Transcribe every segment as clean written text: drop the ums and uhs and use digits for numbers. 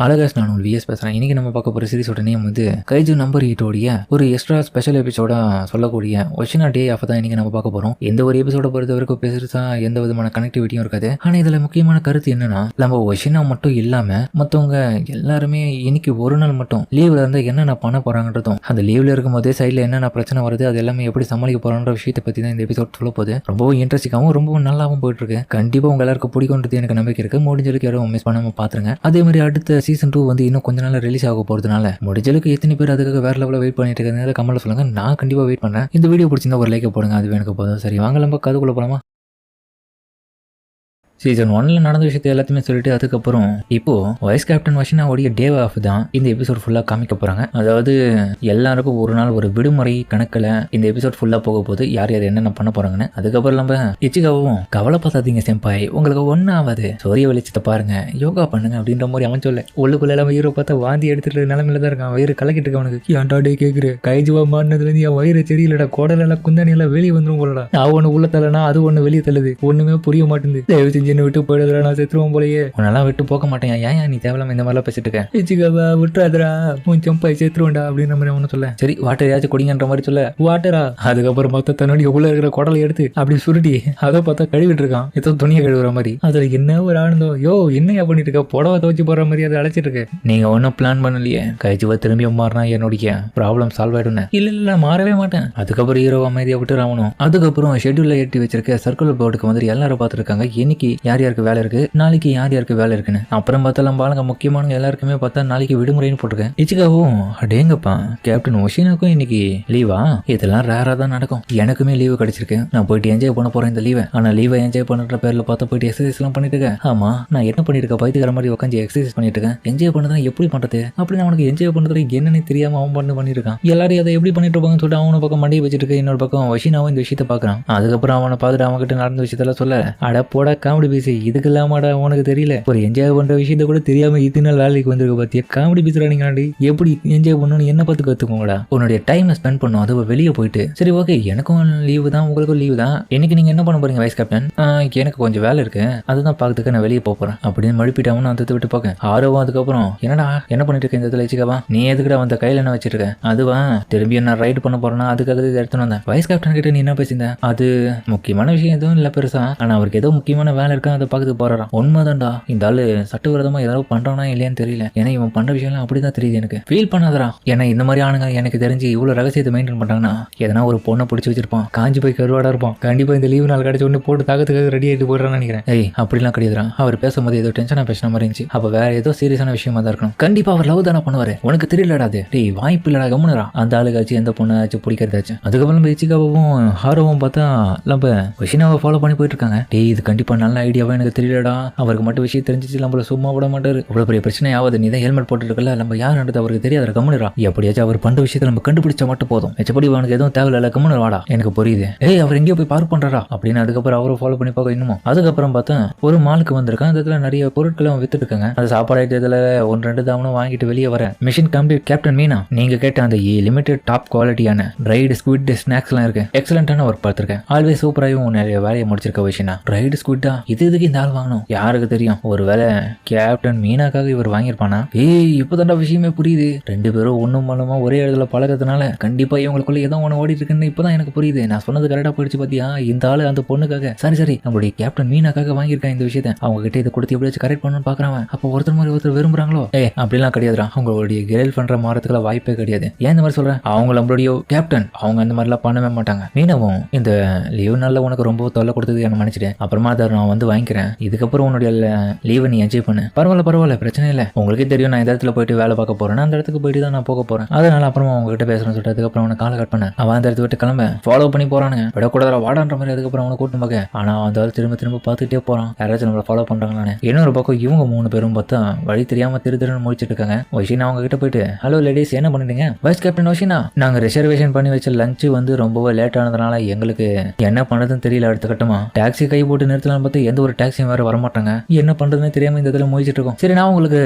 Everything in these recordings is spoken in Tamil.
அழகாஸ் நான் ஒரு விஎஸ் பேசுகிறேன். இன்றைக்கி நம்ம பார்க்க போகிற சீரிஸோட நேம் வந்து கைஜு நம்பர் 8 ஒரு எக்ஸ்ட்ரா ஸ்பெஷல் எபிசோட சொல்லக்கூடிய ஒஷினா டே ஆஃப் தான் இன்றைக்கி நம்ம பார்க்க போகிறோம். எந்த ஒரு எபிசோட பொறுத்த வரைக்கும் பெருசாக எந்த விதமான கனெக்டிவிட்டியும் இருக்காது. ஆனால் இதில் முக்கியமான கருத்து என்னன்னா, நம்ம ஒஷினா மட்டும் இல்லாமல் மற்றவங்க எல்லாருமே இன்னைக்கு ஒரு நாள் மட்டும் லீவில் இருந்தால் என்னென்ன பண்ண போகிறாங்கன்றதும், அந்த லீவில் இருக்கும்போதே சைடில் என்னென்ன பிரச்சனை வருது அது எல்லாமே எப்படி சமாளிக்க போகிறான்ற விஷயத்தை பற்றி தான் இந்த எபிசோட் சொல்ல போகுது. ரொம்பவும் இன்ட்ரெஸ்டிங்காகவும் ரொம்பவும் நல்லாவும் போயிட்டு இருக்கு. கண்டிப்பாக உங்க எல்லாருக்கும் பிடிக்கும்ன்றது எனக்கு நம்பிக்கை இருக்கு. முடிஞ்சளவுக்கு யாரும் மிஸ் பண்ணாமல் பார்த்துருங்க. அதே மாதிரி அடுத்த சீசன் 2 வந்து இன்னும் கொஞ்ச நாள் ரிலீஸ் ஆக போறதுனால முடிஞ்சளவுக்கு எத்தனை பேர் அதுக்காக வேற லெவலில் வெயிட் பண்ணிட்டு இருக்கிறது கமெண்ட்ல சொல்லுங்க. நான் கண்டிப்பா வெயிட் பண்றேன். இந்த வீடியோ பிடிச்சிருந்தா ஒரு லைக் போடுங்க, அது எனக்கு போதும். சரி வாங்க நம்ம கதைக்குள்ள போலாமா. சீசன் 1ல நடந்த விஷயத்தை எல்லாத்தையுமே சொல்லிட்டு அதுக்கப்புறம் இப்போ வைஸ் கேப்டன் வஷினாவுடைய டே ஆஃப் தான் இந்த எபிசோட் ஃபுல்லாக காமிக்க போறாங்க. அதாவது எல்லாருக்கும் ஒரு நாள் ஒரு விடுமுறை கணக்கில் இந்த எபிசோட் ஃபுல்லாக போக போது யார் யார் என்னென்ன பண்ண போறாங்கன்னு. அதுக்கப்புறம் நம்ம இச்சிகாவும் கவலைப்படாதீங்க செம்பாய், உங்களுக்கு ஒன்றும் ஆகாது, சூரிய வெளிச்சத்தை பாருங்க, யோகா பண்ணுங்க அப்படின்ற மாதிரி அவன் சொல்ல உள்ளுக்குள்ள எல்லாம் வயிறு பார்த்தா வாந்தி எடுத்துட்டு நிலமையில தான் இருக்கான். வயிறு கலக்கிட்டு இருக்க அவனுக்கு. ஏன்டாடே கேட்குற கைஜுவா மாறினதுலேருந்து என் வயிறு செடியிலடா குடலெல்லாம் குந்தானி எல்லாம் வெளியே வந்துடும் போலடா. நான் ஒன்று உள்ள தள்ளனா அது ஒன்று வெளியே தள்ளுது, ஒன்றுமே புரிய மாட்டேங்குது. என்ன விட்டு போயிடுறா, நான் செத்துருவோம் போலயே, உன்னெல்லாம் விட்டு போக மாட்டேன், ஏன் நீ தேவையில்லாம இந்த மாதிரிலாம் பேசிட்டு இருக்க, விட்டுறாதரா உன் செம்பாய் செத்துருவேன்டா அப்படின்ற மாதிரி அவனு சொல்ல. சரி வாட்டர் ஏதாச்சும் குடிங்கன்ற மாதிரி சொல்ல வாட்டரா. அதுக்கப்புறம் மொத்த தன்னுடைய உள்ள இருக்கிற குடலை எடுத்து அப்படி சுருட்டி அதை பார்த்தா கழுவிட்டு இருக்கான், ஏதோ துணியை கழுவுற மாதிரி. அதுல என்ன ஒரு ஆனந்தம், யோ என்னையா பண்ணிட்டு இருக்க, புடவை துவச்சி போடுற மாதிரி அதை அழைச்சிட்டு இருக்கு. நீங்க ஒன்னும் பிளான் பண்ணலையே, கைஜுவா திரும்பி மாறினா என்னுடைய ப்ராப்ளம் சால்வ் ஆயிடும். இல்ல மாறவே மாட்டேன். அதுக்கப்புறம் ஹீரோ அமைதியா விட்டு ராவணும். அதுக்கப்புறம் ஷெட்யூல்ல ஏற்றி வச்சிருக்க சர்க்குலர் போர்டுக்கு வந்து எல்லாரும் பார்த்துருக்காங்க. இன்னைக்கு யார் யாருக்கு வேலை இருக்கு, நாளைக்கு யார் யாருக்கு வேலை இருக்குன்னு. அப்புறம் பார்த்தா நம்ம ஆளுங்க முக்கியமான எல்லாருக்குமே பார்த்தா நாளைக்கு விடுமுறைன்னு போட்டிருக்கேன். இச்சிகாவும் அடேங்கப்பா கேப்டன் ஒஷினாக்கும் இன்னைக்கு லீவா, இதெல்லாம் ரேரா தான் நடக்கும். எனக்குமே லீவு கிடைச்சிருக்கு, நான் போயிட்டு என்ஜாய் பண்ண போறேன் இந்த லீவை. ஆனா லீவை என்ஜாய் பண்ற பேர்ல பார்த்தா போயிட்டு எக்ஸசைஸ் எல்லாம் பண்ணிட்டு இருக்கேன். ஆமா நான் என்ன பண்ணிட்டு இருக்கேன், பைத்தியக்கார மாதிரி உட்காந்து எக்ஸசைஸ் பண்ணிட்டு இருக்கேன். என்ஜாய் பண்ணதான் எப்படி பண்றது அப்படின்னு அவனுக்கு என்ஜாய் பண்றது என்னன்னு தெரியாம அவன் பண்ணிருக்கான். எல்லாரும் அதை எப்படி பண்ணிட்டு இருப்பாங்கன்னு சொல்லிட்டு அவன பக்கம் மண்டியை வச்சிட்டு இருக்க, இன்னொரு பக்கம் ஒஷினாவும் இந்த விஷயத்தை பாக்குறான். அதுக்கப்புறம் அவனை பார்த்துட்டு அவன் கிட்ட நடந்த விஷயத்தெல்லாம் சொல்ல, அட போட காமெடி பேசி, இதுக்கு இல்லாமடா உனக்கு தெரியல, ஒரு என்ஜாய் பண்ற விஷயத்த கூட தெரியாம இத்தனை நாள் வேலைக்கு வந்திருக்க பாத்தியா, காமெடி பேசுறாங்க, எப்படி என்ஜாய் பண்ணணும்னு என்ன பார்த்து கத்துக்கோங்கடா. உன்னுடைய டைம் ஸ்பெண்ட் பண்ணும், அது வெளியே போயிட்டு. சரி ஓகே எனக்கும் லீவு தான் உங்களுக்கும் லீவு தான், இன்னைக்கு நீங்க என்ன பண்ண போறீங்க வைஸ் கேப்டன். எனக்கு கொஞ்சம் வேலை இருக்கு, அதுதான் பார்க்கறதுக்கு நான் வெளியே போறேன் அப்படின்னு மழுப்பிட்டு அவனும் அந்த விட்டு பார்க்க. ஆரோவும் அதுக்கப்புறம் என்னடா என்ன பண்ணிட்டு இருக்க இந்த இடத்துல வச்சுக்கவா, நீ எதுக்கிட்ட வந்த கையில என்ன வச்சிருக்க, அதுவா திரும்பி என்ன ரைடு பண்ண போறேன்னா அதுக்காக எடுத்துன்னு வந்தேன். வைஸ் கேப்டன் கிட்ட நீ என்ன பேசியிருந்த, அது முக்கியமான விஷயம் எதுவும் இல்லை பெருசா, ஆனா அவருக்கு ஏதோ முக்கியமான வேலை இருக்கா அதை பார்க்கறதுக்கு போறான். உண்மைதான்டா, இந்த ஆளு சட்டவிரோதமா ஏதாவது பண்றானா இல்லையான்னு தெரியல, ஏன்னா இவன் பண்ற விஷயம் அப்படிதான் தெரியுது எனக்கு. ஃபீல் பண்ணாதரா, ஏன்னா இந்த மாதிரி ஆளுங்க எனக்கு தெரிஞ்சு இவ்வளவு ரகசியத்தை மெயின்டைன் பண்றாங்கன்னா எதனா ஒரு பொண்ணை பிடிச்சி வச்சிருப்பான், காஞ்சி போய் கருவாடா இருப்பான், கண்டிப்பா இந்த லீவு நாள் கிடைச்ச உடனே போட்டு தாக்கத்துக்காக ரெடி ஆகிட்டு போயிடறான்னு நினைக்கிறேன். ஏய் அப்படிலாம் கிடையாதுறான். அவர் பேசும்போது ஏதோ டென்ஷனா பேசின மாதிரி இருந்துச்சு, அப்ப வேற ஏதோ சீரியஸான விஷயமா தான் இருக்கணும். கண்டிப்பா அவர் லவ் தானே பண்ணுவாரு, உனக்கு தெரியலடா அது. டேய் வாய்ப்பு இல்லடா, கம்முனுறா. அந்த ஆளுக்காச்சும் எந்த பொண்ணாச்சும் பிடிக்கிறதாச்சும். அதுக்கப்புறம் நம்ம இச்சிகாவும் ஹாரோவும் பார்த்தா நம்ம ஒஷினாவை ஃபாலோ பண்ணி போயிட்டு இருக்காங்க. டேய் இது கண்டிப்பா நல்ல ஐடியாவா எனக்கு தெரியலடா, அவருக்கு மட்டும் விஷயம் தெரிஞ்சிச்சு நம்மள சும்மா விட மாட்டாரு, அவ்வளவு பெரிய பிரச்சனை ஆகுது, நீ தான் ஹெல்மெட் போட்டு இருக்கல, நம்ம யாருன்றது அவருக்கு தெரியாத, கம்முனுறா. எப்படியாச்சும் அவர் பண்ற விஷயத்தை நம்ம கண்டுபிடிச்சா மட்டும் போதும், எச்சப்படி அவனுக்கு எதுவும் தேவையில்ல, கம்முனு வாடா, எனக்கு புரியுது. ஏய் அவர் எங்கேயோ போய் பார்க் பண்றாரா அப்படின்னு அதுக்கப்புறம் அவரை ஃபாலோ பண்ணி பார்க்க இன்னும். அதுக்கப்புறம் பார்த்தா ஒரு மாலுக்கு வந்திருக்கான், அந்த இடத்துல நிறைய பொருட்களை வித்துட்டு இருக்காங்க. அது சாப்பாடு ஐட்டத்துல 1-2 தாவனும் வாங்கிட்டு வெளியே வர. மிஷன் கம்ப்ளீட் கேப்டன் மீனா, நீங்க கேட்ட அந்த லிமிடெட் டாப் குவாலிட்டியான ரைடு ஸ்குவிட் ஸ்நாக்ஸ் எல்லாம் இருக்கு, எக்ஸலண்டான ஒர்க் பார்த்திருக்கேன், ஆல்வேஸ் சூப்பராகவும் நிறைய வேலையை முடிச்சிருக்க விஷயம். ரைடு ஸ்குவிட்டா, இதுக்கு இந்த ஆள் வாங்கணும் யாருக்கு தெரியும், ஒருவேளை கேப்டன் மீனாக்காக இவர் வாங்கியிருப்பானா. ஏய் இப்பதான்டா விஷயமே புரியுது, 2 பேரும் ஒண்ணும் மனமா ஒரே இடத்துல பழகிறதுனால கண்டிப்பா இவங்களுக்குள்ள ஏதோ ஒன்று ஓடி இருக்குன்னு இப்பதான் எனக்கு புரியுது. நான் சொன்னது கரெக்டா போயிடுச்சு பாத்தியா, இந்த ஆளு அந்த பொண்ணுக்காக சரி நம்மளுடைய கேப்டன் மீனாக்காக வாங்கியிருக்கான் இந்த விஷயத்த, அவங்க கிட்ட இதை கொடுத்து எப்படியாச்சும் கரெக்ட் பண்ணணும்னு பாக்குறான். அப்போ ஒருத்தர் மாதிரி ஒருத்தர் விரும்புறாங்களோ. அப்படிலாம் கிடையாதுடா, அவங்களுடைய கேர்ள் பண்ற மாறதுக்குள்ள வாய்ப்பே கிடையாது. ஏன் இந்த மாதிரி சொல்றேன், அவங்க நம்மளுடைய கேப்டன், அவங்க அந்த மாதிரிலாம் பண்ணவே மாட்டாங்க. மீனவும் இந்த லீவ் நாள்ல உனக்கு ரொம்ப தொல்லை கொடுத்தது என்ன மன்னிச்சிட்டேன், அப்புறமா அதை நான் வந்து வாங்கிக்கிறேன், இதுக்கப்புறம் உன்னுடைய லீவை நீ என்ஜாய் பண்ணு, பரவாயில்ல பிரச்சனை இல்லை, உங்களுக்கே தெரியும் நான் இந்த இடத்துல போயிட்டு வேலை பார்க்க போறேன், அந்த இடத்துக்கு போயிட்டு தான் நான் போக போறேன், அதனால அப்புறமா உங்ககிட்ட பேசுறேன்னு சொல்லிட்டு அதுக்கப்புறம் அவனை காலை கட் பண்ண. அவன் அந்த இடத்த விட்டு கிளம்ப ஃபாலோ பண்ணி போறானுங்க, விடக்கூடாத வாடான்ற மாதிரி. அதுக்கப்புறம் அவனை கூட்டு பார்க்க, ஆனா அந்த திரும்ப பார்த்துட்டே போறான், யாராச்சும் நம்மளை ஃபாலோ பண்றாங்களான்னு. இன்னொரு பக்கம் இவங்க 3 பேரும் பார்த்தா வழி தெரியாம திருன்னு முடிச்சிட்டு இருக்காங்க. ஒஷினா அவங்க கிட்ட போயிட்டு, ஹலோ லேடிஸ் என்ன பண்ணிட்டீங்க, வைஸ் கேப்டன் ஒஷினா, நாங்க ரிசர்வேஷன் பண்ணி வச்ச லஞ்ச் வந்து ரொம்பவே லேட் ஆனதுனால எங்களுக்கு என்ன பண்ணதுன்னு தெரியல, அடுத்த கட்டமா டாக்ஸி கை போட்டு நிறுத்தலாம் பார்த்து எந்த ஒரு டாக்ஸியும் வேற வரமாட்டாங்க. என்ன பண்றதுன்னு தெரியாம இந்த இடத்துல முயற்சிட்டு இருக்கோம். சரி நான் உங்களுக்கு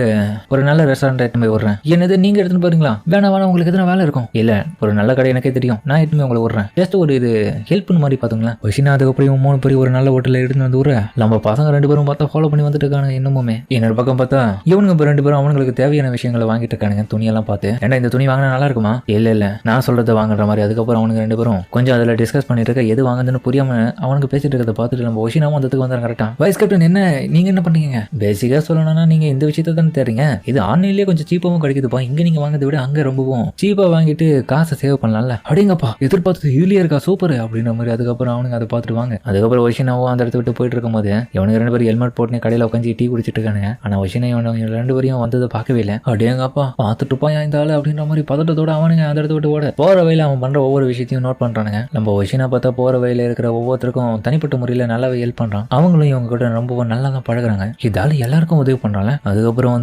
ஒரு நல்ல ரெஸ்டாரண்ட் எடுத்து போய் விடுறேன். என்னது நீங்க எடுத்துன்னு போறீங்களா? வேணா உங்களுக்கு எத்தனை வேலை இருக்கும்? இல்ல ஒரு நல்ல கடை எனக்கே தெரியும், நான் எடுத்து உங்களை விடுறேன். ஜஸ்ட் ஒரு இது ஹெல்ப் மாதிரி பாத்துங்களேன். வஷினா அதுக்கப்புறம் 3 பேர் ஒரு நல்ல ஹோட்டல்ல எடுத்துன்னு வந்து விடுற. நம்ம பசங்க 2 பேரும் பார்த்தா ஃபாலோ பண்ணி வந்துட்டு இருக்காங்க. இன்னுமே இன்னொரு பக்கம் பார்த்தா இவனுங்க 2 பேரும் அவங்களுக்கு தேவையான விஷயங்களை வாங்கிட்டு இருக்கானுங்க. துணியெல்லாம் பார்த்து ஏன்னா இந்த துணி வாங்கினா நல்லா இருக்குமா? இல்ல நான் சொல்றதை வாங்குற மாதிரி. அதுக்கப்புறம் அவனுக்கு 2 பேரும் கொஞ்சம் அதில் டிஸ்கஸ் பண்ணிட்டு இருக்க, எது வாங்குதுன்னு புரியாம அவனுக்கு பேசிட்டு இருக்கிறத பார்த்துட்டு நம்ம வஷினாவும் வந்ததுக்கு வந்தாங்க. கரெக்டா வைஸ் கேப்டன் என்ன நீங்க என்ன பண்ணீங்க? பேசிக்கா சொல்லணும்னா நீங்க இந்த விஷயத்தை தான் தேடுறீங்க. இது ஆன்லைன்லயே கொஞ்சம் சீப்பாவும் கிடைக்குதுப்பா. இங்க நீங்க வாங்குறதை விட அங்க ரொம்பவும் சீப்பா வாங்கிட்டு காசை சேவ் பண்ணலாம்ல. அப்படிங்கப்பா எதிர்பார்த்தது இதுலயே இருக்கா, சூப்பர் அப்படின்ற மாதிரி. அதுக்கப்புறம் அவனுங்க அதை பார்த்துட்டு வாங்க. அதுக்கப்புறம் வஷினாவும் அந்த இடத்த விட்டு போயிட்டு இருக்கும் போது இவனுக்கு 2 பேரும் ஹெல்மெட் போட்டு கடையில் உட்காந்து டீ குடிச்சிட்டு இருக்கானுங்க. ஆனா வஷினா இவனுங்க 2 பேரையும் வந்ததை பார்க்கவே இல்லை. அப்படியேங்கப்பா பார்த்துட்டு போய் இந்த ஆளு அப்படின்ற மாதிரி பதட்டத்தோட அவனுங்க அந்த இடத்த விட்டு ஓட போற வழியில அவன் பண்ற ஒவ்வொரு விஷயத்தையும் நோட் பண்றானுங்க. நம்ம வஷினா பார்த்தா போற வழியில இருக்கிற ஒவ்வொருத்தருக்கும் தனிப்பட்ட முறையில நல்லாவே ஹெல்ப் பண்றான். அவங்களும் இவங்க கூட ரொம்ப நல்லா தான் பழகுறாங்க. இதால எல்லாருக்கும் உதவி பண்றாங்க. அதுக்கப்புறம்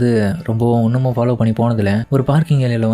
ரொம்ப இன்னமும் ஃபாலோ பண்ணி போனதுல ஒரு பார்க்கிங் ஏரியால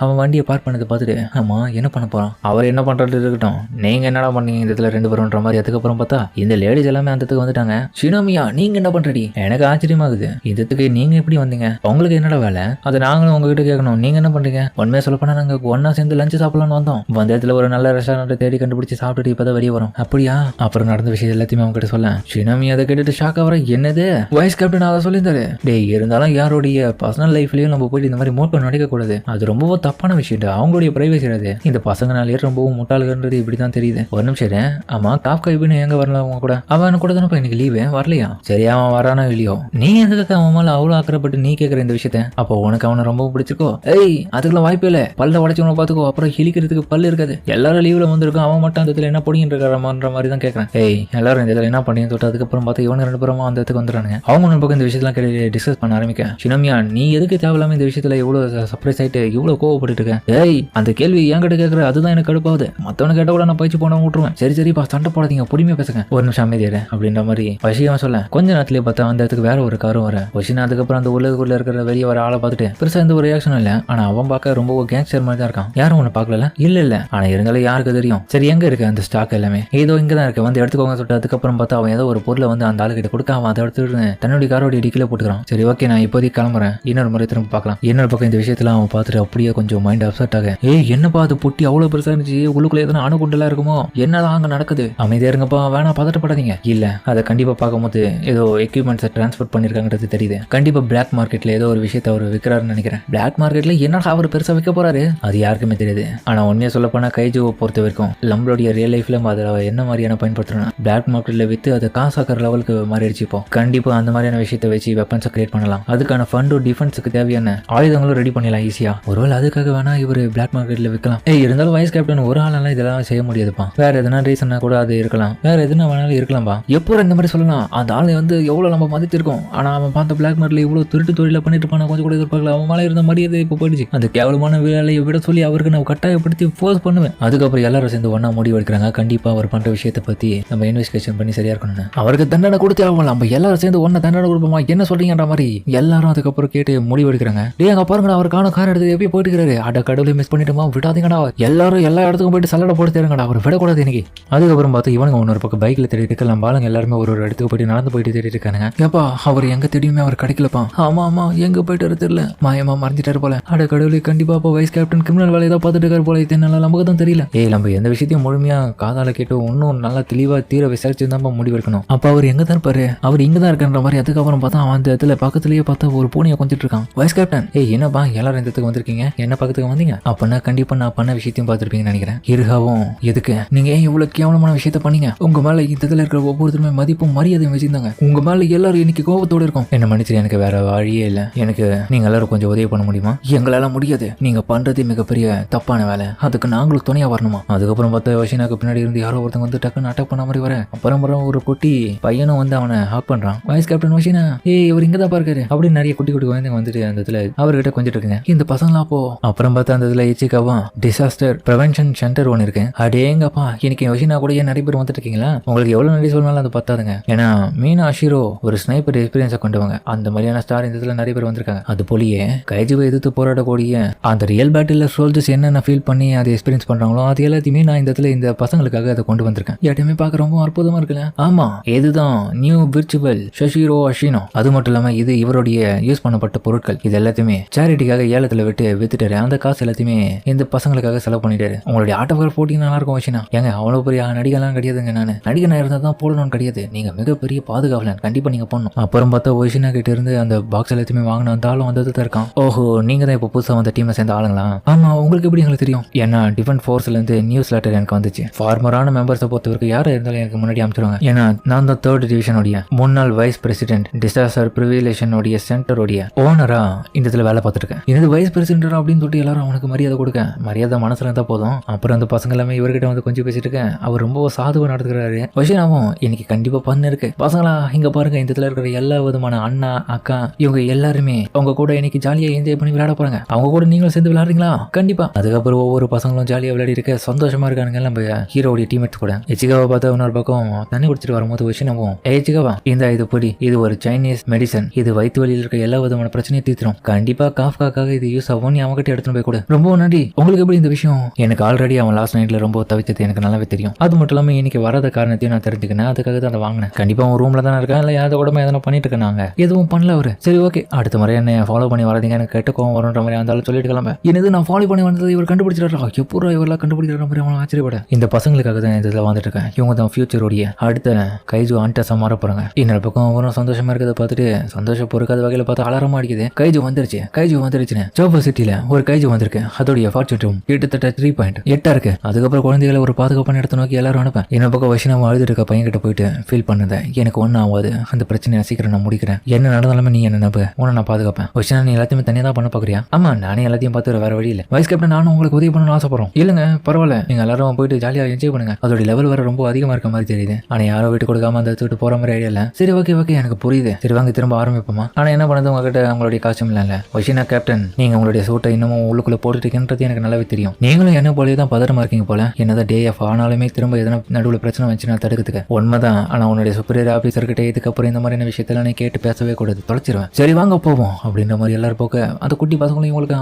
அவன் வண்டியை பார்க் பண்ணதை பார்த்துட்டு ஆமா என்ன பண்ண போறான், அவர் என்ன பண்றது இருக்கட்டும், நீங்க என்னடா பண்ணீங்க இந்த இடத்துல 2 பேரும்ன்ற மாதிரி. அதுக்கப்புறம் பார்த்தா இந்த லேடிஸ் எல்லாமே அந்த இடத்துக்கு வந்துட்டாங்க. ஷினோமியா நீங்க என்ன பண்றடி? எனக்கு ஆச்சரியமாகுது, இதுக்கு நீங்க எப்படி வந்தீங்க? உங்களுக்கு என்னடா வேலை? அதை நாங்களும் உங்ககிட்ட கேட்கணும். நீங்க என்ன பண்றீங்க? உண்மையா சொல்ல போனா நாங்க ஒன்னா சேர்ந்து லஞ்ச் சாப்பிடலாம்னு வந்தோம். வந்த இடத்துல ஒரு நல்ல ரெஸ்டாரண்ட் தேடி கண்டுபிடிச்சு சாப்பிட்டுட்டு இப்பதான் வெளியே வரும். அப்படியா? அப்புறம் நடந்த விஷயம் எல்லாத்தையுமே அவங்க கிட்ட சொல்ல ஷினோமி அதை கேட்டுட்டு ஷாக் ஆகிற. என்னது வைஸ் கேப்டன் அதை சொல்லியிருந்தாரு? டேய் இருந்தாலும் யாருடைய பர்சனல் லைஃப்லயும் நம்ம போயிட்டு இந்த மாதிரி மோட்டோ நடிக்க கூடாது, அது ரொம்பவும் தப்பான விஷயம். அவங்களுடைய பிரைவசி அது. இந்த பசங்கனாலேயே ரொம்பவும் முட்டாளுன்றது இப்படிதான் தெரியுது. ஒரு நிமிஷம் ஆமா காப்கா இப்படின்னு எங்க வரல அவங்க கூட? அவன் கூட தானே இன்னைக்கு லீவு வரலையா? சரி அவன் வரானோ இல்லையோ, நீ எதுக்கு அவன் மேல அவ்வளவு ஆக்கிரப்பட்டு நீ கேட்கற இந்த விஷயத்த? அப்போ உனக்கு அவனை ரொம்ப பிடிச்சிருக்கோ? ஏய் அதுக்கெல்லாம் வாய்ப்பே இல்ல, பல்ல உடச்சவனை பாத்துக்கோ, அப்புறம் கிழிக்கிறதுக்கு பல்லு இருக்காது. எல்லாரும் லீவ்ல வந்திருக்கும், அவன் மட்டும் அந்த இடத்துல என்ன பண்ணிட்டு இருக்கான்ற மாதிரி தான் கேட்கறேன். ஏய் எல்லாரும் இந்த இடத்துல என்ன பண்ணி தொட்டு அதுக்கப்புறம் பார்த்து இவங்க 2 பேரும் அந்த இடத்துக்கு வந்துடுறாங்க. அவங்க ஒரு பக்கம் இந்த விஷயத்தெல்லாம் டிஸ்கஸ் பண்ண ஆரம்பிக்க ஷினோமியா நீ எதுக்கு தேவையில்லாம இந்த விஷயத்துல இவ்வளவு சர்ப்ரைஸ் ஆயிட்டு இவ்வளவு கோவப்பட்டு இருக்க? ஏய் அந்த கேள்வி என்கிட்ட கேட்கற, அதுதான் எனக்கு கடுப்பாகுது. மத்தவனை கேட்ட கூட நான் பயிற்சி போன விட்டுருவேன். சரிப்பா சண்டை போடாதீங்க, பொறுமையா பேசுங்க, ஒரு நிமிஷம் அமைதியாரு அப்படின்ற மாதிரி வஷியாவும் சொல்ல. கொஞ்ச நேரத்திலேயே பார்த்தா அந்த இடத்துக்கு வேற ஒரு காரும் வர. வஷினா அதுக்கப்புறம் அந்த உலகுக்குள்ள இருக்கிற வெளியே வர ஆளை பார்த்துட்டு பெருசா எந்த ஒரு ரியாக்ஷன் இல்ல. ஆனா அவன் பார்க்க ரொம்ப கேங்ஸ்டர் மாதிரி தான் இருக்கான். யாரும் ஒண்ணு பாக்கல. இல்ல ஆனா இருந்தாலும் யாருக்கு தெரியும். சரி எங்க இருக்கு அந்த ஸ்டாக் எல்லாமே? ஏதோ இங்கதான் இருக்கு, வந்து எடுத்துக்கோங்க சொல்லிட்டு அதுக்கப்புறம் பார்த்தா அவன் ஏதோ ஒரு பொருளை அந்த ஆளுகிட்ட கொடுக்க அவன் அதை எடுத்துட்டு தன்னுடைய காரோட டிக்கில போட்டுக்கிறான். சரி ஓகே நான் இப்போதைக்கு கிளம்புறேன், இன்னொரு முறை திரும்ப பார்க்கலாம். இன்னொரு பக்கம் இந்த விஷயத்துல அவன் பார்த்துட்டு அப்படியே கொஞ்சம் மைண்ட் அப்செட் ஆக, என்னப்பா அது பொட்டி அவ்வளவு பெருசா இருந்துச்சு, உள்ளுக்குள்ள எதனா அணுகுண்டெல்லாம் இருக்குமோ, என்னதான் அங்க நடக்குது? அமைதியா இருங்கப்பா, வேணா பதட்டப்படாதீங்க. இல்ல அதை கண்டிப்பா பார்க்கும்போது ஏதோ எக்யூப்மெண்ட்ஸை டிரான்ஸ்போர்ட் பண்ணிருக்காங்கிறது தெரியுது. கண்டிப்பா பிளாக் மார்க்கெட்ல ஏதோ ஒரு விஷயத்தை அவர் விற்கிறாருன்னு நினைக்கிறேன். பிளாக் மார்க்கெட்ல என்னடா அவர் பெருசா விற்க போறாரு அது யாருக்குமே தெரியுது. ஆனா உண்மையா சொல்ல போனா கைஜுவை பொறுத்த வரைக்கும் நம்மளுடைய ரியல் லைஃப்ல அதை என்ன மாதிரியான பயன்படுத்தணும், பிளாக் மார்க்கெட்ல வித்து அதை காசாக்குற லெவலுக்கு மாறிடுச்சு. இப்போ கண்டிப்பா அந்த மாதிரியான விஷயத்தை வச்சு வெப்பன்ஸை கிரியேட் பண்ணலாம். அதுக்கான ஃபண்டும் டிஃபென்ஸுக்கு தேவையான ஆயுதங்களும் ரெடி பண்ணிடலாம் ஈஸியா. ஒருவேளை அதுக்காக வேணா இவர் பிளாக் மார்க்கெட்ல விற்கலாம். இருந்தாலும் வைஸ் கேப்டன் ஒரு ஆளெல்லாம் இதெல்லாம் செய்ய முடியாதுப்பா. வேற எதனா ரீசனா கூட அது இருக்கலாம், வேற எதுனா வேணாலும் இருக்கலாம்பா. எப்போ இந்த மாதிரி சொல்லலாம், அந்த ஆளை எவ்வளவு நம்ம மதித்திருக்கோம். ஆனா அவன் பார்த்த பிளாக் மார்க்கெட்ல இவ்வளவு திருட்டு தொழில பண்ணிட்டு இருப்பான கொஞ்சம் கூட எதிர்பார்க்கல. அவன் மேல இருந்த மரியாதை இப்போ போயிடுச்சு. அந்த கேவலமான வேலையை விட சொல்லி அவருக்கு நான் கட்டாயப்படுத்தி ஃபோர்ஸ் பண்ணுவேன். அதுக்கப்புறம் எல்லாரும் சேர்ந்து ஒன்னா முடிவு எடுக்கிறாங்க. கண்டிப்பா அவர் பண்ற விஷயத்தை பத்தி நம்ம இன்வெஸ்டிகேஷன் பண்ணி சரியா இருக்கணும்னு. அவருக்கு தண்டனை கொடுத்து ஆகலாம். நம்ம எல்லாரும் சேர்ந்து ஒன்னா தண்டனை கொடுப்போமா, என்ன சொல்றீங்கன்ற மாதிரி எல்லாரும் அதுக்கப்புறம் கேட்டு முடிவு எடுக்கிறாங்க. அங்க பாருங்க அவருக்கான கார் எடுத்து எப்படி போயிட்டு இருக்காரு. அட கடவுளை மிஸ் பண்ணிட்டோமா, விடாதீங்கடா. எல்லாரும் எல்லா இடத்துக்கும் போயிட்டு சல்லடை போட்டு தேடுங்கடா, அவர் விடக்கூடாது இன்னைக்கு. அதுக்கப்புறம் பார்த்து இவனுங்க இன்னொரு பக்கம் பைக்ல தேடிட்டு இருக்கலாம். பாலங்க எல்லாருமே ஒரு இடத்துக்கு போயிட்டு நடந்து போயிட்டு தேடிட்டு இருக்காங்க. ஏப்பா அவர் எங்க தேடியுமே அவர் கிடைக்கலப்பா. ஆமா எங்க போயிட்டு தெரியல, மாயமா மறைஞ்சிட்டாரு போல. அட கடவுளை கண்டிப்பா வைஸ் கேப்டன் கிரிமினல் வேலையை தான் பார்த்துட்டு இருக்காரு போல. இது நல்லா நமக்கு தான் தெரியல. நம்ம எந்த விஷயத்தையும் முழுமையா காதால கேட்டு இன்னும் நல்லா தெளிவா தீர விசாரிச்சு தான் முடிவெடுக்கணும். அப்ப அவர் எங்க தான் இருப்பாரு, அவர் இங்க தான் இருக்கின்ற மாதிரி. அதுக்கப்புறம் பார்த்தா அவன் அந்த இடத்துல பக்கத்துலயே பார்த்தா ஒரு பூனையை கொஞ்சிட்டு இருக்கான். வைஸ் கேப்டன் என்னப்பா எல்லாரும் இந்த இடத்துக்கு வந்திருக்கீங்க, என்ன பக்கத்துக்கு வந்தீங்க? அப்படின்னா கண்டிப்பா நான் பண்ண விஷயத்தையும் பார்த்திருப்பீங்கன்னு நினைக்கிறேன். இருகாவும் எதுக்கு நீங்க ஏன் இவ்வளவு கேவலமான விஷயத்த பண்ணீங்க? உங்க மேல இந்த இடத்துல இருக்கிற ஒவ்வொருத்தருமே மதிப்பும் மரியாதையும் வச்சிருந்தாங்க. உங்க மேல எல்லாரும் இன்னைக்கு கோபத்தோடு இருக்கும். என்ன மன்னிச்சு, எனக்கு வேற வழியே இல்ல. எனக்கு நீங்க எல்லாரும் கொஞ்சம் உதவி பண்ண முடியுமா? எங்களால முடியாது, நீங்க பண்றது மிகப்பெரிய தப்பான வேலை, அதுக்கு நாங்களும் துணையா வரணுமா? அதுக்கப்புறம் பார்த்தா வஷினாக்கு பின்னாடி இருந்து யாரோ ஒருத்தங்க டக்குன்னு அட்டாக் பண்ண மாதிரி வர. அப்புறம் ஒரு குட்டி பையனும் அவனை ஹாக் பண்றான். வைஸ் கேப்டன் வஷினா இவர் இங்கதான் பாருக்காரு அப்படின்னு நிறைய குட்டி குட்டி குழந்தைங்க வந்துட்டு அந்த இடத்துல அவர்கிட்ட கொஞ்சிட்டு இருக்குங்க. இந்த பசங்களா அப்போ அப்புறம் பார்த்தா அந்த இதுல இச்சிகாவும் டிசாஸ்டர் ப்ரிவென்ஷன் சென்டர் ஒன்று இருக்கு. அடேங்கப்பா இன்னைக்கு வஷினா கூட ஏன் நிறைய பேர் வந்துட்டு இருக்கீங்களா? உங்களுக்கு எவ்வளவு நன்றி சொன்னாலும் அது பத்தாதுங்க. ஏன்னா மீனா அஷிரோ ஒரு ஸ்னைப்பர் எக்ஸ்பீரியன்ஸை கொண்டுவாங்க. அந்த மாதிரியான ஸ்டார் இந்த இதுல நிறைய பேர் வந்திருக்காங்க. அது போலயே கைஜுவை எதிர்த்து போராடக்கூடிய அந்த ரியல் பேட்டில் சோல்ஜர்ஸ் என்னென்ன ஃபீல் பண்ணி அதை எக்ஸ்பீரியன்ஸ் பண்றாங்களோ அது எல்லாத்தையுமே நான் இந்த இடத்துல இந்த பசங்களுக்காக அதை கொண்டு வந்திருக்கேன். யாருமே பார்க்க ரொம்ப அற்புதமா இருக்குல்ல? ஆமா இது இதுதான் நியூ விர்ச்சுவல் ஷஷிரோ அஷினோ. அது மட்டும் இல்லாம இது இவருடைய யூஸ் பண்ணப்பட்ட பொருட்கள். இது எல்லாத்தையுமே சேரிட்டிக்காக ஏலத்துல வித்துட்டாரு. அந்த காசு எல்லாத்தையுமே இந்த பசங்களுக்காக செலவு பண்ணிட்டாரு. உங்களுடைய ஆட்டோகிராஃப் போட்டிங்க நல்லா இருக்கும் வச்சுனா. ஏங்க அவ்வளவு பெரிய நடிகெல்லாம் கிடையாதுங்க. நான் நடிகனா இருந்தா தான் போடணும்னு கிடையாது. நீங்க மிகப்பெரிய பாதுகாவலன், கண்டிப்பா நீங்க பண்ணணும். அப்புறம் பார்த்தா ஒஷினா கிட்ட இருந்து அந்த பாக்ஸ் எல்லாத்தையுமே வாங்கின அந்த ஆளும் வந்தது தான் இருக்கான். ஓஹோ, நீங்க தான் இப்போ புதுசா வந்த டீமை சேர்ந்த ஆளுங்களா? ஆமா, உங்களுக்கு எப்படி எங்களுக்கு தெரியும்? ஏன்னா டிஃபென்ஸ் ஃபோர்ஸ்ல இருந்து நியூஸ் லெட்டர் எனக்கு வந்துச்சு. ஃபார்மரான மெம்பர்ஸை பொறுத்தவரைக்கும் யாரும் இருந்தாலும் எனக்கு முன்னாடி அமைச்சிருவாங்க. ஏன்னா நான் தான் 3rd டிவிஷனுடைய முன்னாள் வைஸ் பிரசிடென்ட் டிசாஸ்டர் ப்ரிவிலேஷனுடைய சென்டருடைய ஓனரா இந்த இடத்துல வேலை பார்த்துட்டு இருக்கேன். எனது வைஸ் பிரசிடென்ட் அப்படின்னு சொல்லிட்டு எல்லாரும் அவனுக்கு மரியாதை கொடுக்க, மரியாதை மனசுல இருந்தா போதும். அப்புறம் அந்த பசங்க எல்லாமே இவர்கிட்ட வந்து கொஞ்சம் பேசிட்டு இருக்கேன். அவர் ரொம்ப சாதுவா நடத்துக்கிறாரு. வஷினாவும் இன்னைக்கு கண்டிப்பா பண்ணு இருக்கு. பசங்களா இங்க பாருங்க, இந்த இடத்துல இருக்கிற எல்லா விதமான அண்ணா அக்கா இவங்க எல்லாருமே அவங்க கூட இன்னைக்கு ஜாலியா என்ஜாய் பண்ணி விளையாட போறாங்க. அவங்க கூட நீங்களும் சேர்ந்து விளையாடுறீங்களா? கண்டிப்பா. அதுக்கப்புறம் ஒவ்வொரு பசங்களும் ஜாலியா விளையாடி இருக்க சந்தோஷமா இருக்கானுங்க நம்ம ஹீரோடைய டீமேட்ஸ் கூட. எச்சிகாவை பார்த்தா இன்னொரு பக்கம் தண்ணி குடிச்சிட்டு வரும்போது வஷினாவும், எச்சிகாவா இந்த இது பொடி, இது ஒரு சைனீஸ் மெடிசன், இது வயிற்று வலியில் இருக்க எல்லா விதமான பிரச்சனையும் தீர்த்துரும். கண்டிப்பா காஃப்காக்காக இது யூஸ் ஆகும். நீ அவங்ககிட்ட எடுத்துட்டு போய் கூட. ரொம்ப நன்றி. உங்களுக்கு எப்படி இந்த விஷயம்? எனக்கு ஆல்ரெடி அவன் லாஸ்ட் நைட்ல ரொம்ப தவிச்சது எனக்கு நல்லாவே தெரியும். அது மட்டும் இல்லாம இன்னைக்கு வராத காரணத்தையும் நான் தெரிஞ்சுக்கினேன். அதுக்காக தான் அதை வாங்கினேன். கண்டிப்பா அவன் ரூம்ல தான் இருக்கேன். இல்ல யாரோ கூட எதனா பண்ணிட்டு இருக்காங்க. எதுவும் பண்ணல அவரு. சரி ஓகே, அடுத்த முறை என்ன ஃபாலோ பண்ணி வராதீங்க, எனக்கு கெட்ட கோவம் வரும்ன்ற மாதிரி அந்த சொல்லிட்டு கிளம்ப. என்னது நான் ஃபாலோ பண்ணி வந்தது இவர் கண்டுபிடிச்சிடறா? எப்போ இவரெல்லாம் கண்டுபிடிக்கிற மாதிரி அவன் ஆச்சரியப்பட. இந்த பசங்களுக்காக தான் இந்த இதில் வந்துட்டு இருக்கேன். இவங்க தான் ஃபியூச்சருடைய அடுத்த கைஜு ஆண்டஸா மாற போறாங்க. இன்னொரு பக்கம் அவரும் சந்தோஷமா இருக்கிறத பார்த்துட்டு சந்தோஷம் பொறுக்காத வகையில பார்த்து அலாரமா அடிக்குது. கைஜு வந்துருச்சுன்னு ஜோபர் சிட்டில ஒரு கைஜு வந்திருக்கு. அதோடைய ஃபார்ச்சூன் கிட்டத்தட்ட 3.8 இருக்கு. அதுக்கப்புறம் குழந்தைகளை ஒரு பாதுகாப்பான இடத்த நோக்கி எல்லாரும் அனுப்பேன். இன்னொரு பக்கம் வஷினாவை அழுதுட்டு இருக்க பையன் கிட்ட போயிட்டு ஃபீல் பண்ணுது, எனக்கு ஒன்னும் ஆகாது, அந்த பிரச்சனையை சீக்கிரம் நான் முடிக்கிறேன், என்ன நடந்தாலுமே நீ என்ன நம்ப, உன்னை நான் பாதுகாப்பேன். வஷினா நீ எல்லாத்தையுமே தனியாக தான் பண்ண பாக்குறியா? ஆமா, நானே எல்லாத்தையும் பார்த்து வேற வழி இல்லை. வைஸ் கேப்டன் நானும் உங்களுக்கு உதவி பண்ணணும்னு ஆசைப்படுறோம். இல்லங்க பரவாயில்ல, நீங்க எல்லாரும் போயிட்டு ஜாலியா என்ஜாய் பண்ணுங்க. அதோட லெவல் வேற ரொம்ப அதிகமா இருக்க மாதிரி தெரியுது. ஆனா யாரும் விட்டு கொடுக்காம அந்த விட்டு போற மாதிரி ஐடியா இல்ல. சரி ஓகே எனக்கு புரியுது. சரி வாங்க திரும்ப ஆரம்பிப்போமா. ஆனா என்ன பண்ணது, உங்ககிட்ட உங்களுடைய காஸ்டியூம் இல்ல. வஷினா கேப்டன், நீங்க உங்களுடைய சூட்டை இன்னமும் உள்ளுக்குள்ள போட்டுட்டீங்கன்றது எனக்கு நல்லாவே தெரியும். நீங்களும் என்ன போலயே தான் பதறமா இருக்கீங்க போல. என்னதான் டே ஆஃப் ஆனாலுமே திரும்ப எதனா நடுவில் பிரச்சனை வந்துச்சுன்னா தடுக்கிறதுக்கு. உண்மைதான். ஆனா உன்னுடைய சூப்பரியர் ஆபீசர் கிட்ட இதுக்கப்புறம் இந்த மாதிரியான விஷயத்தெல்லாம் நீ கேட்டு பேசவே கூடாது, தொலைச்சிருவேன். சரி வாங்க போவோம் அப்படின்ற மாதிரி எல்லாரும் போக்க அந்த குட்டி பசங்களும் இவங்களுக்கு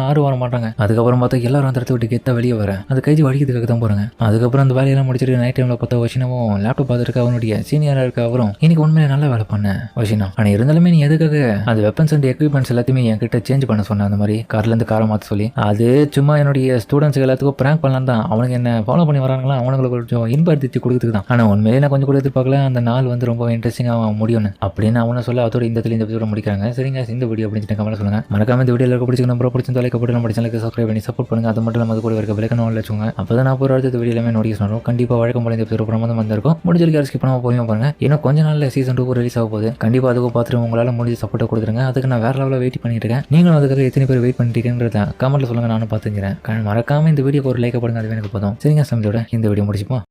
ஆறு வர மாட்டாங்க. அதுக்கப்புறம் பார்த்தா எல்லாரும் அந்த இடத்த விட்டு கெத்த வெளியே வர அந்த கைஜி வடிக்கிறதுக்காக தான் போறாங்க. அதுக்கப்புறம் அந்த வேலையெல்லாம் முடிச்சிட்டு நைட் டைம்ல பார்த்தா வஷினாவும் லேப்டாப் பார்த்துருக்க அவனுடைய சீனியரா இருக்க அவரும் இன்னைக்கு உண்மையில நல்ல வேலை பண்ண வஷினா. ஆனா இருந்தாலுமே நீ எதுக்காக அந்த வெப்பன்ஸ் அண்ட் எக்யூப்மெண்ட்ஸ் எல்லாத்தையுமே என்கிட்ட சேஞ்ச் பண்ண சொன்ன, அந்த மாதிரி கார்ல இருந்து காரை மாற்ற சொல்லி. அது சும்மா என்னுடைய ஸ்டூடெண்ட்ஸ் எல்லாத்துக்கும் பிராங்க் பண்ணலாம் தான். அவனுக்கு என்ன ஃபாலோ பண்ணி வராங்களா, அவனுங்களுக்கு கொஞ்சம் இன்படுத்தி கொடுத்துக்கு தான். ஆனா உண்மையிலே நான் கொஞ்சம் கூட எதிர்பார்க்கல அந்த நாள் வந்து ரொம்ப இன்ட்ரெஸ்டிங்காக முடியும்னு அப்படின்னு அவனை சொல்ல. அதோட இந்த வீடியோ முடிக்கிறாங்க. சரிங்க, இந்த வீடியோ அப்படின்னு கமெண்ட் சொல்லுங்க. மறக்காம இந்த வீடியோ பிடிச்சிக்கணும், பிடிச்சி தொலைக்கப்பட்டு நம்ம சேனலுக்கு சப்ஸ்கிரைப் பண்ணி சப்போர்ட் பண்ணுங்க. அது மட்டும் இல்லாமல் அது கூட இருக்க விளக்கணும் வச்சுக்கோங்க. அப்பதான் நான் போகிற அடுத்த வீடியோ எல்லாமே நோட்டீஸ் பண்ணுறோம். கண்டிப்பாக வழக்கம் போல இந்த எபிசோட் பிரமாதம் வந்திருக்கும். முடிஞ்சிருக்க ஸ்கிப் பண்ணாமல் போய் பாருங்க. இன்னும் கொஞ்ச நாள்ல சீசன் 2 ரிலீஸ் ஆக போகுது. கண்டிப்பா அதுக்கும் பார்த்துட்டு உங்களால் முடிஞ்ச சப்போர்ட்டை கொடுத்துருங்க. அதுக்கு நான் வேற லெவலில் வெயிட் பண்ணிட்டு இருக்கேன். நீங்களும் அதுக்காக எத்தனை பேர் வெயிட் பண்ணிட்டீங்கன்றத கமெண்ட்ல சொல்லுங்க, நானும் பார்த்துக்கிறேன். மறக்காம இந்த வீடியோக்கு ஒரு லைக் போடுங்க, அது எனக்கு போதும். சரிங்க, சமைச்சோட இந்த வீடியோ முடிச்சுப்போம்.